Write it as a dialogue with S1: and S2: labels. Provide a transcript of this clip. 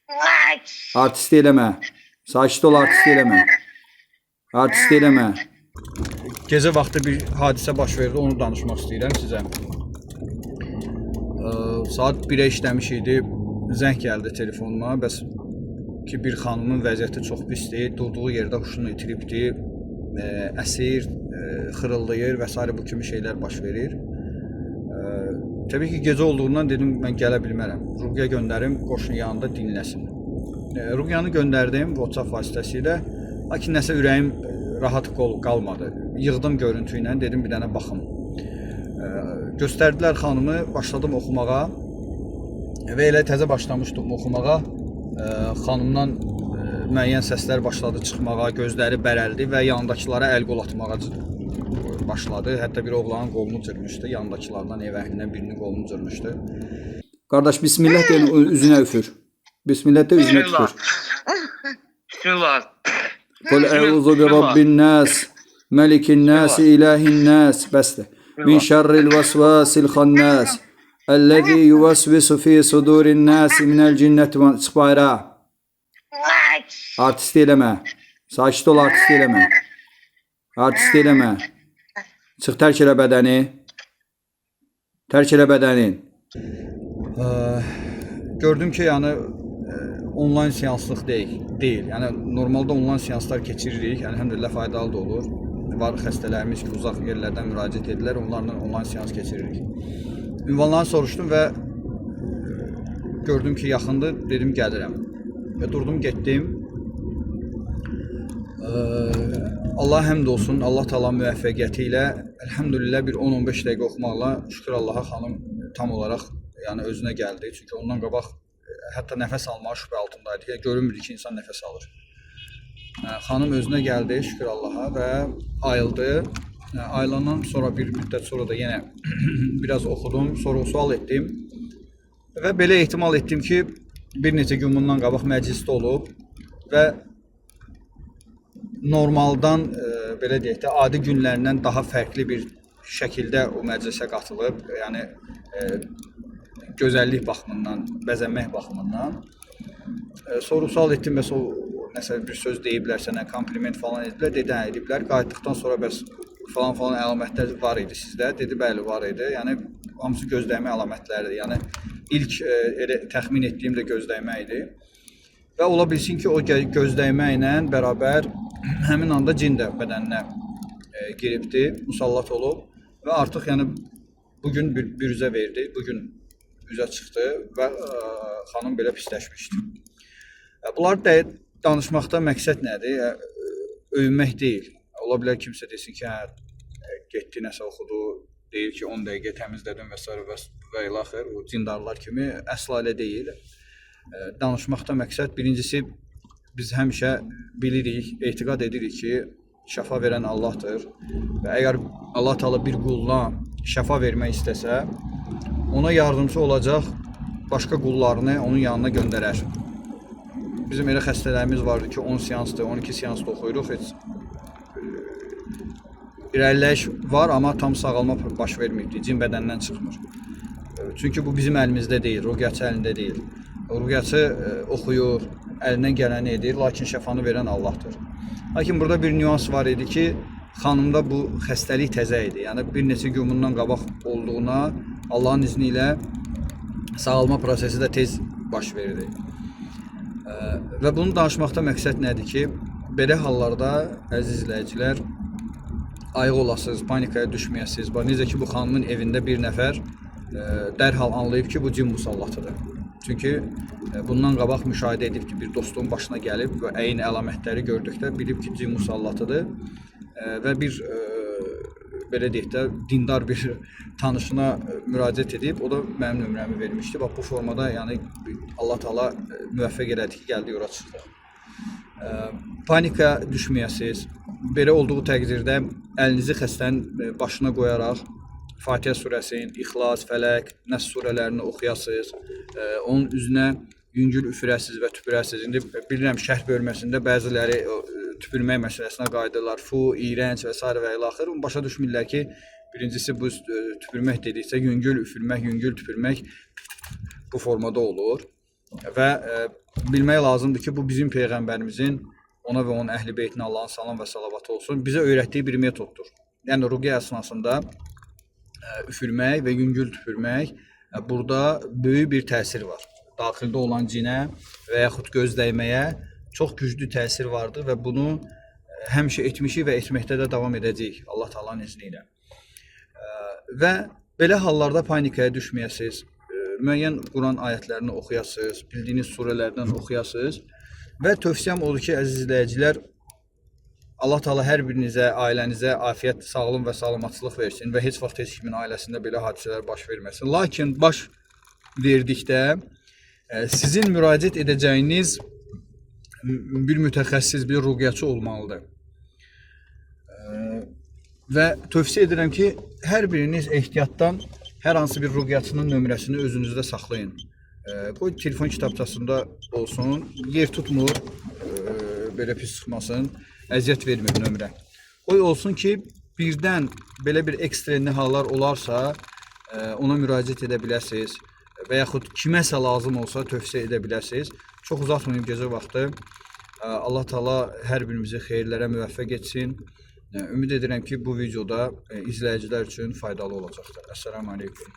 S1: Artist eləmə. Sakit ol, artist eləmə. Artist eləmə. Gecə vaxtı bir hadisə baş verdi, onu danışmaq istəyirəm sizə. Saat 1-ə işləmiş idi. Zəng gəldi telefonuma. Bəs ki bir xanımın vəziyyəti çox pisdir. Durduğu yerdə huşunu itiribdi. Əsir, xırıldayır və s. bu kimi şeylər baş verir. Təbii ki gecə olduğundan dedim mən gələ bilmərəm. Ruqya göndərim, qoşun yanında dinləsin. Ruqyanı göndərdim WhatsApp vasitəsilə. Lakin nəsə ürəyim rahat qalmadı. Yığdım görüntü ilə, dedim bir dənə baxım. Göstərdilər xanımı, başladım oxumağa. Və elə təzə başlamışdım oxumağa. Xanımdan müəyyən səslər başladı çıxmağa, gözləri bərəldi və yanındakılara əl qol atmağa başladı. Hətta bir oğlanın qolunu cırmışdı, yanındakılardan ev əhlindən birinin qolunu cırmışdı. Qardaş, bismillah deyin, üzünə üfür. Bismillah de, üzünə tüfür.
S2: Bismillah.
S1: Qul əuzu bi rabbin nas, məlikin nas, ilahin nas. Bəsdir. Min şərril vəsvasil xannas, əlləzi yuvəsvisu fi sudurin nas minəl cinnəti və çıx bayrağa. Artist eləmə. Sakit ol, artist eləmə. Artist eləmə. Çıx, tərk elə bədəni. Tərk elə bədəni. Gördüm ki, yəni onlayn seanslıq deyil. Yəni normalda onlayn seanslar keçiririk. Əlhəmdülillah faydalı da olur. Var xəstələrimiz ki, uzaq yerlərdən müraciət edirlər, onlarla onlayn seans keçiririk. Ünvanlarını soruşdum və gördüm ki, yaxındır, dedim gəlirəm. Və durdum, getdim. Allah həmd olsun, Allah Taala müvəffəqiyyəti ilə əlhəmdülillah bir 10-15 dəqiqə oxumaqla şükür Allaha xanım tam olaraq yəni özünə gəldi. Çünki ondan qabaq hətta nəfəs almağa şübhə altındaydı. Yəni görünmürdü ki, insan nəfəs alır. Xanım özünə gəldi, şükür Allaha və ayıldı. Ayılandan sonra bir müddət sonra da yenə biraz oxudum, sual etdim. Və belə ehtimal etdim ki, bir neçə gün bundan qabaq məclisdə olub və normaldan belə deyək də adi günlərindən daha fərqli bir şəkildə o məclisə qatılıb, yəni gözəllik baxımından, bəzənmək baxımından. Sual etdim, bəs o nəsə bir söz deyiblər sənə, kompliment falan ediblər, dedi, ediblər. Qayıtdıqdan sonra bəs falan əlamətlər var idi sizdə, dedi, bəli var idi. Yəni hamısı gözləymə əlamətləridir. Yəni ilk təxmin etdiyim də gözləmə idi. Və ola bilsin ki, o gözləmə ilə bərabər həmin anda cin də bədəninə giribdi, musallat olub və artıq yəni bugün bir üzə verdi, bugün üzə çıxdı və xanım belə pisləşmişdi. Bunlar danışmaqda məqsəd nədir? Övünmək deyil. Ola bilər kimsə desin ki, getdi, nəsə oxudu, deyir ki, 10 dəqiqə təmizlədim və s. və ilaxır, o cindarlar kimi əsla elə deyil. Danışmaqda məqsəd birincisi biz həmişə bilirik, etiqad edirik ki, şəfa verən Allahdır və əgər Allah Taala bir quluna şəfa vermək istəsə, ona yardımcı olacaq başqa qullarını onun yanına göndərər. Bizim elə xəstələrimiz vardı ki, 10 seansda, 12 seansda oxuyuruq, heç irəliləyiş var, amma tam sağalma baş vermir, cin bədəndən çıxmır. Çünki bu bizim əlimizdə deyil, ruqyəçi əlində deyil. Ruqyəçi oxuyur, əlindən gələni edir, lakin şəfanı verən Allahdır. Lakin burada bir nüans var idi ki, xanımda bu xəstəlik təzə idi. Yəni bir neçə gün bundan qabaq olduğuna Allahın izni ilə sağalma prosesi də tez baş verdi. Və bunu danışmaqda məqsəd nədir ki, belə hallarda əziz izləyicilər ayıq olasınız, panikaya düşməyəsiniz. Necə ki, bu xanımın evində bir nəfər dərhal anlayıb ki, bu cin musallatıdır. Çünki bundan qabaq müşahidə edib ki, bir dostun başına gəlib və eyni əlamətləri gördükdə bilib ki, cin musallatıdır və bir belə deyək də dindar bir tanışına müraciət edib, o da mənim nömrəmi vermişdi. Bax bu formada yəni Allah Taala müvəffəq elədi ki, gəldi ora çıxdı. Panika düşməyəsiniz. Belə olduğu təqdirdə əlinizi xəstənin başına qoyaraq Fatihə surəsinin, İxlas, Fələq, Nəs surələrini oxuyasınız. Onun üzünə yüngül üfürəsiniz və tüpürəsiniz. İndi bilirəm şərh bölməsində bəziləri tüpürmək məsələsinə qayıdırlar. Fu, iyrənc və s. və ilaxır. Başa düşmürlər ki, birincisi bu tüpürmək dediksə yüngül üfürmək, yüngül tüpürmək bu formada olur. və bilmək lazımdır ki, bu bizim peyğəmbərimizin, ona və onun əhl-i beytinə Allahın salam və salavatı olsun, bizə öyrətdiyi bir metoddur. Yəni ruqya əsnasında üfürmək və yüngül tüpürmək burada böyük bir təsir var. Daxildə olan cinə və yaxud göz dəyməyə çox güclü təsir vardır və bunu həmişə etmişik və etməkdə də davam edəcəyik Allah Taala'nın izni ilə. Və belə hallarda panikaya düşməyəsiniz. Müəyyən Quran ayətlərini oxuyasınız, bildiyiniz surələrdən oxuyasınız və tövsiyəm odur ki, əziz izləyicilər, Allah Taala hər birinizə, ailənizə afiyət, sağlıq və salamatçılıq versin və heç vaxt heç kimin ailəsində belə hadisələr baş verməsin. Lakin baş verdikdə sizin müraciət edəcəyiniz bir mütəxəssis, bir ruqyaçı olmalıdır. Və tövsiyə edirəm ki, hər biriniz ehtiyatdan hər hansı bir ruqyaçının nömrəsini özünüzdə saxlayın. Qoy telefon kitabçasında olsun, yer tutmur, belə pis çıxmasın, əziyyət vermir nömrə. Qoy olsun ki, birdən belə bir ekstreni hallar olarsa, ona müraciət edə bilərsiniz və yaxud kiməsə lazım olsa tövsiyə edə bilərsiniz. Çox uzatmayın gecə vaxtı. Allah Taala hər birimizi xeyirlərə müvəffəq etsin. Ümid edirəm ki, bu videoda izləyicilər üçün faydalı olacaqdır. Əssalamu aleykum.